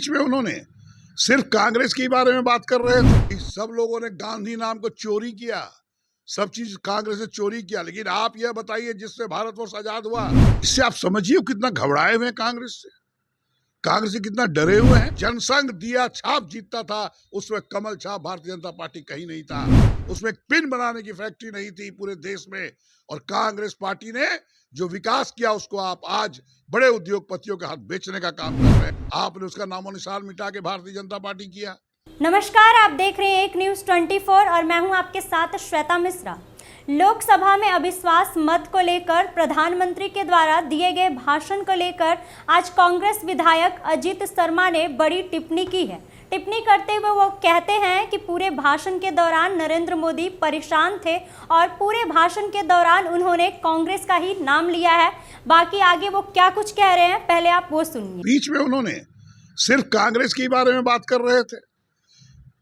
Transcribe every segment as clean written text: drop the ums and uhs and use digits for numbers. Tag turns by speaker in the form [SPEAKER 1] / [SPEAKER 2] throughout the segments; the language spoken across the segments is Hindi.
[SPEAKER 1] बीच में उन्होंने सिर्फ कांग्रेस के बारे में बात कर रहे थे। सब लोगों ने गांधी नाम को चोरी किया, सब चीज कांग्रेस ने चोरी किया, लेकिन आप यह बताइए जिससे भारतवर्ष आजाद हुआ, इससे आप समझिए कितना घबराए हुए हैं कांग्रेस से कितना डरे हुए हैं। जनसंघ दिया छाप जीतता था, उसमें कमल छाप भारतीय जनता पार्टी कहीं नहीं था, उसमें पिन बनाने की फैक्ट्री नहीं थी पूरे देश में। और कांग्रेस पार्टी ने जो विकास किया उसको आप आज बड़े उद्योगपतियों के हाथ बेचने का काम कर रहे हैं। आपने उसका नामो निशान मिटा के भारतीय जनता पार्टी किया।
[SPEAKER 2] नमस्कार, आप देख रहे हैं एक न्यूज़ 24 और मैं हूं आपके साथ श्वेता मिश्रा। लोकसभा में अविश्वास मत को लेकर प्रधानमंत्री के द्वारा दिए गए भाषण को लेकर आज कांग्रेस विधायक अजीत शर्मा ने बड़ी टिप्पणी की है। टिप्पणी करते हुए वो कहते हैं कि पूरे भाषण के दौरान नरेंद्र मोदी परेशान थे और पूरे भाषण के दौरान उन्होंने कांग्रेस का ही नाम लिया है। बाकी आगे वो क्या कुछ कह रहे हैं, पहले आप वो सुनिए।
[SPEAKER 1] बीच में उन्होंने सिर्फ कांग्रेस के बारे में बात कर रहे थे,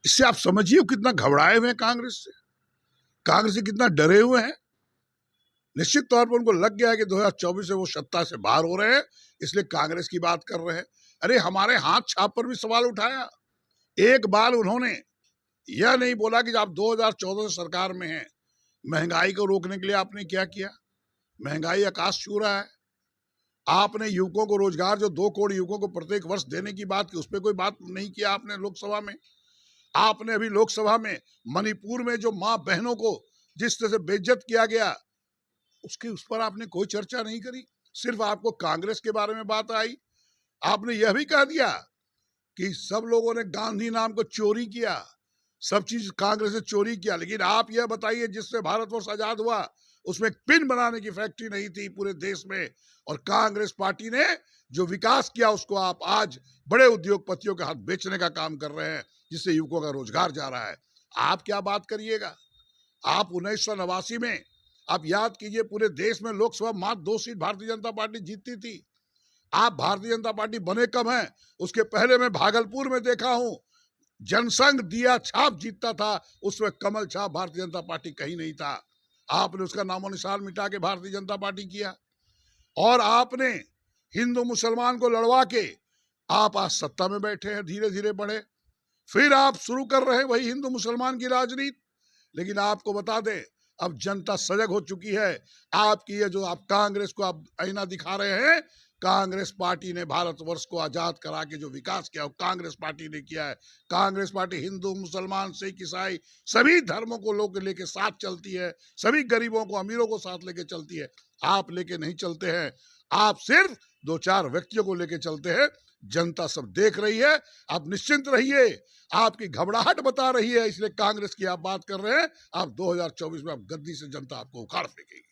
[SPEAKER 1] इससे आप समझिए कितना घबराए हुए हैं कांग्रेस से कितना डरे हुए हैं। निश्चित तौर पर उनको लग गया है कि 2024 से वो सत्ता से बाहर हो रहे हैं, इसलिए कांग्रेस की बात कर रहे हैं। अरे हमारे हाथ छाप पर भी सवाल उठाया। एक बार उन्होंने यह नहीं बोला कि आप 2014 से सरकार में हैं, महंगाई को रोकने के लिए आपने क्या किया। महंगाई आकाश छू रहा है। आपने युवकों को रोजगार, जो 2 करोड़ युवकों को प्रत्येक वर्ष देने की बात की, उस पर कोई बात नहीं किया आपने लोकसभा में। आपने अभी लोकसभा में मणिपुर में जो मां बहनों को जिस तरह से बेइज्जत किया गया, उस पर आपने कोई चर्चा नहीं करी। सिर्फ आपको कांग्रेस के बारे में बात आई। आपने यह भी कह दिया कि सब लोगों ने गांधी नाम को चोरी किया, सब चीज कांग्रेस ने चोरी किया, लेकिन आप यह बताइए जिससे भारतवर्ष आजाद हुआ, उसमें पिन बनाने की फैक्ट्री नहीं थी पूरे देश में। और कांग्रेस पार्टी ने जो विकास किया उसको आप आज बड़े उद्योगपतियों के हाथ बेचने का काम कर रहे हैं, जिससे युवकों का रोजगार जा रहा है। आप क्या बात करिएगा। आप 1989 में आप याद कीजिए, पूरे देश में लोकसभा मात्र 2 सीट भारतीय जनता पार्टी जीतती थी। आप भारतीय जनता पार्टी बने कब हैं, उसके पहले मैं भागलपुर में देखा हूं, जनसंघ दिया छाप जीतता था, उसमें कमल छाप भारतीय जनता पार्टी कहीं नहीं था। आपने उसका नामो निशान मिटा के भारतीय जनता पार्टी किया। और आपने हिंदू मुसलमान को लड़वा के आप आज सत्ता में बैठे हैं, धीरे धीरे बढ़े। फिर आप शुरू कर रहे हैं वही हिंदू मुसलमान की राजनीति। लेकिन आपको बता दें, अब जनता सजग हो चुकी है। आपकी ये जो आप कांग्रेस को आप आईना दिखा रहे हैं, कांग्रेस पार्टी ने भारतवर्ष को आजाद करा के जो विकास किया वो कांग्रेस पार्टी ने किया है। कांग्रेस पार्टी हिंदू मुसलमान सिख ईसाई सभी धर्मों को लोग लेके साथ चलती है, सभी गरीबों को अमीरों को साथ लेके चलती है। आप लेके नहीं चलते हैं, आप सिर्फ 2-4 व्यक्तियों को लेके चलते हैं। जनता सब देख रही है, आप निश्चिंत रहिए। आपकी घबराहट बता रही है, इसलिए कांग्रेस की आप बात कर रहे हैं। आप 2024 में आप गद्दी से जनता आपको उखाड़ फेंकेगी।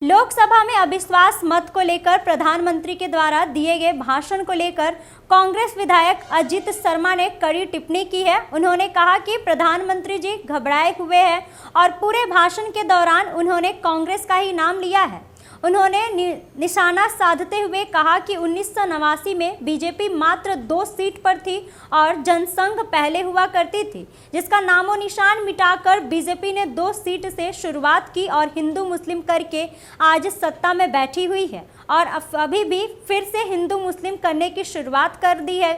[SPEAKER 2] लोकसभा में अविश्वास मत को लेकर प्रधानमंत्री के द्वारा दिए गए भाषण को लेकर कांग्रेस विधायक अजीत शर्मा ने कड़ी टिप्पणी की है। उन्होंने कहा कि प्रधानमंत्री जी घबराए हुए हैं और पूरे भाषण के दौरान उन्होंने कांग्रेस का ही नाम लिया है। उन्होंने निशाना साधते हुए कहा कि 1989 में बीजेपी मात्र 2 सीट पर थी और जनसंघ पहले हुआ करती थी, जिसका नामो निशान मिटाकर बीजेपी ने 2 सीट से शुरुआत की और हिंदू मुस्लिम करके आज सत्ता में बैठी हुई है और अभी भी फिर से हिंदू मुस्लिम करने की शुरुआत कर दी है।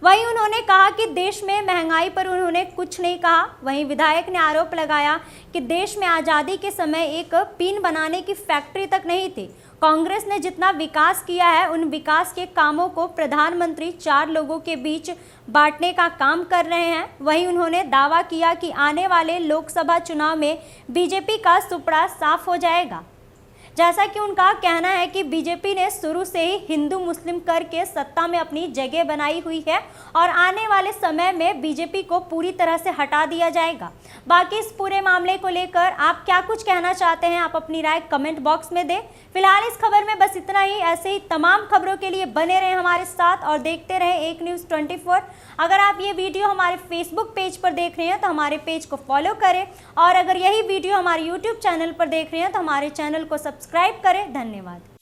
[SPEAKER 2] वहीं उन्होंने कहा कि देश में महंगाई पर उन्होंने कुछ नहीं कहा। वहीं विधायक ने आरोप लगाया कि देश में आज़ादी के समय एक पिन बनाने की फैक्ट्री तक नहीं थी। कांग्रेस ने जितना विकास किया है, उन विकास के कामों को प्रधानमंत्री 4 लोगों के बीच बांटने का काम कर रहे हैं। वहीं उन्होंने दावा किया कि आने वाले लोकसभा चुनाव में बीजेपी का सुपड़ा साफ हो जाएगा। जैसा कि उनका कहना है कि बीजेपी ने शुरू से ही हिंदू मुस्लिम करके सत्ता में अपनी जगह बनाई हुई है और आने वाले समय में बीजेपी को पूरी तरह से हटा दिया जाएगा। बाकी इस पूरे मामले को लेकर आप क्या कुछ कहना चाहते हैं, आप अपनी राय कमेंट बॉक्स में दें। फिलहाल इस खबर में बस इतना ही। ऐसे ही तमाम खबरों के लिए बने रहें हमारे साथ और देखते रहें एक न्यूज़ 24। अगर आप ये वीडियो हमारे फेसबुक पेज पर देख रहे हैं तो हमारे पेज को फॉलो करें और अगर यही वीडियो हमारे यूट्यूब चैनल पर देख रहे हैं तो हमारे चैनल को सब्सक्राइब करें। धन्यवाद।